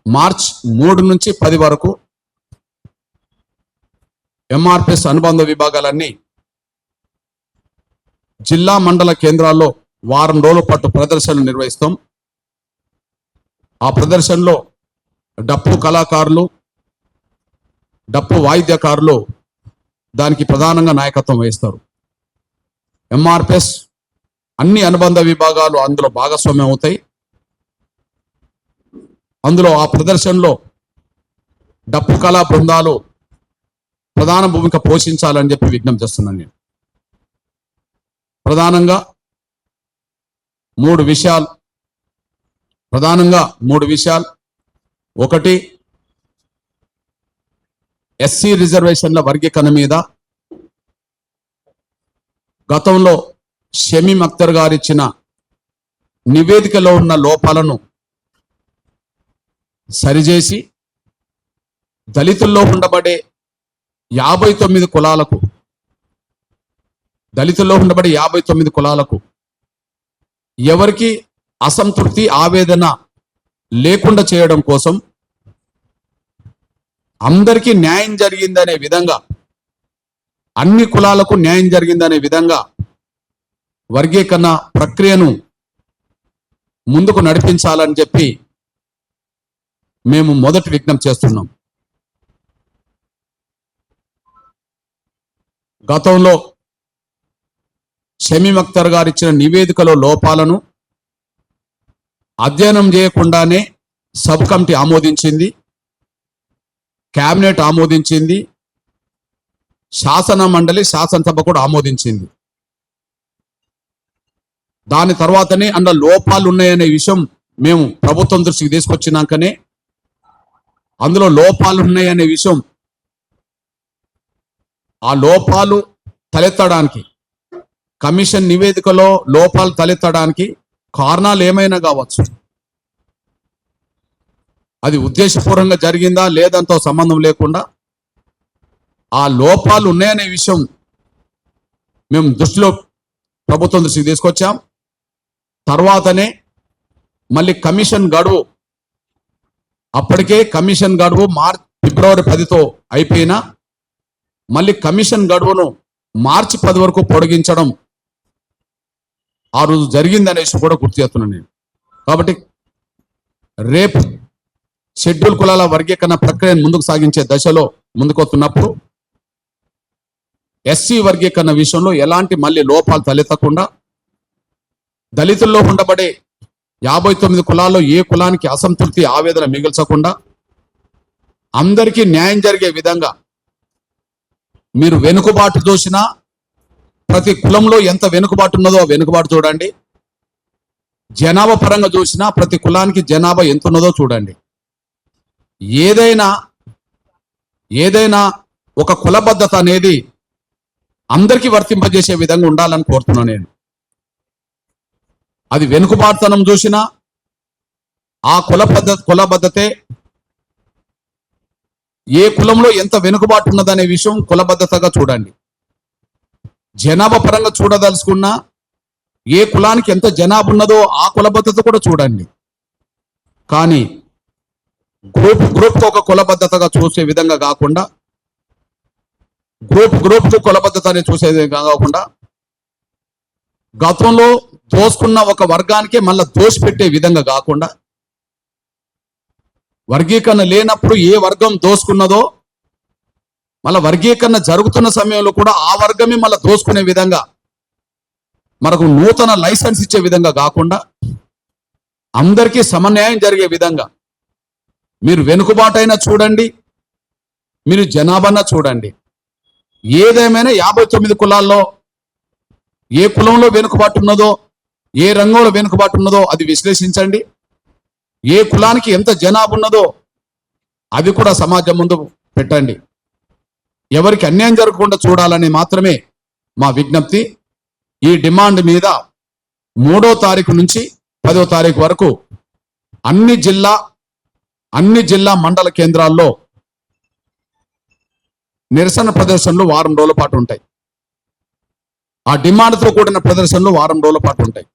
March 3 నుంచి 10 వరకు ఎంఆర్పిఎస్ అనుబంధ విభాగాలన్నీ జిల్లా మండల కేంద్రాల్లో వారం రోజుల పాటు ప్రదర్శనలు నిర్వహిస్తాం. ఆ ప్రదర్శనలో డప్పు కళాకారులు, డప్పు వాయిద్యకారులు దానికి ప్రధానంగా నాయకత్వం వహిస్తారు. ఎంఆర్పిఎస్ అన్ని అనుబంధ విభాగాలు అందులో భాగస్వామ్యం అవుతాయి. అందులో ఆ ప్రదర్శనలో డప్పు కళా బృందాలు ప్రధాన భూమిక పోషించాలని చెప్పి విజ్ఞప్తి చేస్తున్నాను. నేను ప్రధానంగా మూడు విషయాలు. ఒకటి, ఎస్సీ రిజర్వేషన్ల వర్గీకరణ మీద గతంలో షమీం అఖ్తర్ గారు ఇచ్చిన నివేదికలో ఉన్న లోపాలను సరిచేసి దళితుల్లో ఉండబడే 59 కులాలకు ఎవరికి అసంతృప్తి ఆవేదన లేకుండా చేయడం కోసం అందరికీ న్యాయం జరిగిందనే విధంగా, అన్ని కులాలకు న్యాయం జరిగిందనే విధంగా వర్గీకరణ ప్రక్రియను ముందుకు నడిపించాలని చెప్పి మేము మొదటి విజ్ఞప్తి చేస్తున్నాం. గతంలో షమీం అఖ్తర్ గారు ఇచ్చిన నివేదికలో లోపాలను అధ్యయనం చేయకుండానే సబ్ కమిటీ ఆమోదించింది, కేబినెట్ ఆమోదించింది, శాసన మండలి శాసనసభ కూడా ఆమోదించింది. దాని తర్వాతనే అందులో లోపాలు ఉన్నాయనే విషయం మేము ప్రభుత్వం దృష్టికి తీసుకొచ్చినాకనే అందులో లోపాలు ఉన్నాయనే విషయం, ఆ లోపాలు తలెత్తడానికి కమిషన్ నివేదికలో లోపాలు తలెత్తడానికి కారణాలు ఏమైనా కావచ్చు, అది ఉద్దేశపూర్వకంగా జరిగిందా లేదంతో సంబంధం లేకుండా ఆ లోపాలు ఉన్నాయనే విషయం మేము ప్రభుత్వం దృష్టికి తీసుకొచ్చాం. తర్వాతనే మళ్ళీ కమిషన్ గడువు, అప్పటికే కమిషన్ గడువు ఫిబ్రవరి 10తో అయిపోయినా మళ్ళీ కమిషన్ గడువును మార్చి 10 వరకు పొడిగించడం ఆ రోజు జరిగిందనే విషయం కూడా గుర్తు చేస్తున్నాను నేను. కాబట్టి రేపు షెడ్యూల్ కులాల వర్గీకరణ ప్రక్రియను ముందుకు సాగించే దశలో ముందుకొస్తున్నప్పుడు ఎస్సీ వర్గీకరణ విషయంలో ఎలాంటి మళ్ళీ లోపాలు తలెత్తకుండా, దళితుల్లో ఉండబడే 59 కులాల్లో ఏ కులానికి అసంతృప్తి ఆవేదన మిగిల్చకుండా అందరికీ న్యాయం జరిగే విధంగా, మీరు వెనుకబాటు చూసినా ప్రతి కులంలో ఎంత వెనుకబాటు ఉన్నదో ఆ వెనుకబాటు చూడండి, జనాభా పరంగా చూసినా ప్రతి కులానికి జనాభా ఎంత ఉన్నదో చూడండి. ఏదైనా ఒక కులబద్ధత అనేది అందరికీ వర్తింపజేసే విధంగా ఉండాలని కోరుతున్నాను నేను. అది వెనుకబాటుతనం చూసినా ఆ కులబద్ధతే ఏ కులంలో ఎంత వెనుకబాటు ఉన్నదనే విషయం కులబద్ధతగా చూడండి. జనాభా పరంగా చూడదలుచుకున్నా ఏ కులానికి ఎంత జనాభా ఉన్నదో ఆ కులబద్ధత కూడా చూడండి. కానీ గ్రూప్కు ఒక కులబద్ధతగా చూసే విధంగా కాకుండా, గ్రూప్కు కులబద్ధతని చూసే విధంగా కాకుండా, గతంలో దోసుకున్న ఒక వర్గానికే మళ్ళీ దోసిపెట్టే విధంగా కాకుండా, వర్గీకరణ లేనప్పుడు ఏ వర్గం దోసుకున్నదో మళ్ళీ వర్గీకరణ జరుగుతున్న సమయంలో కూడా ఆ వర్గమే మళ్ళీ దోసుకునే విధంగా, మనకు నూతన లైసెన్స్ ఇచ్చే విధంగా కాకుండా అందరికీ సమన్యాయం జరిగే విధంగా మీరు వెనుకబాటైనా చూడండి, మీరు జనాభానా చూడండి. ఏదేమైనా 59 కులాల్లో ఏ కులంలో వెనుకబాటు ఉన్నదో, ఏ రంగంలో వెనుకబాటు ఉన్నదో అది విశ్లేషించండి. ఏ కులానికి ఎంత జనాభా ఉన్నదో అది కూడా సమాజం ముందు పెట్టండి. ఎవరికి అన్యాయం జరగకుండా చూడాలని మాత్రమే మా విజ్ఞప్తి. ఈ డిమాండ్ మీద 3వ తారీఖు నుంచి 10వ తారీఖు వరకు అన్ని జిల్లా మండల కేంద్రాల్లో నిరసన ప్రదర్శనలు వారం రోజుల పాటు ఉంటాయి. ఆ డిమాండ్తో కూడిన ప్రదర్శనలు వారం రోజుల పాటు ఉంటాయి.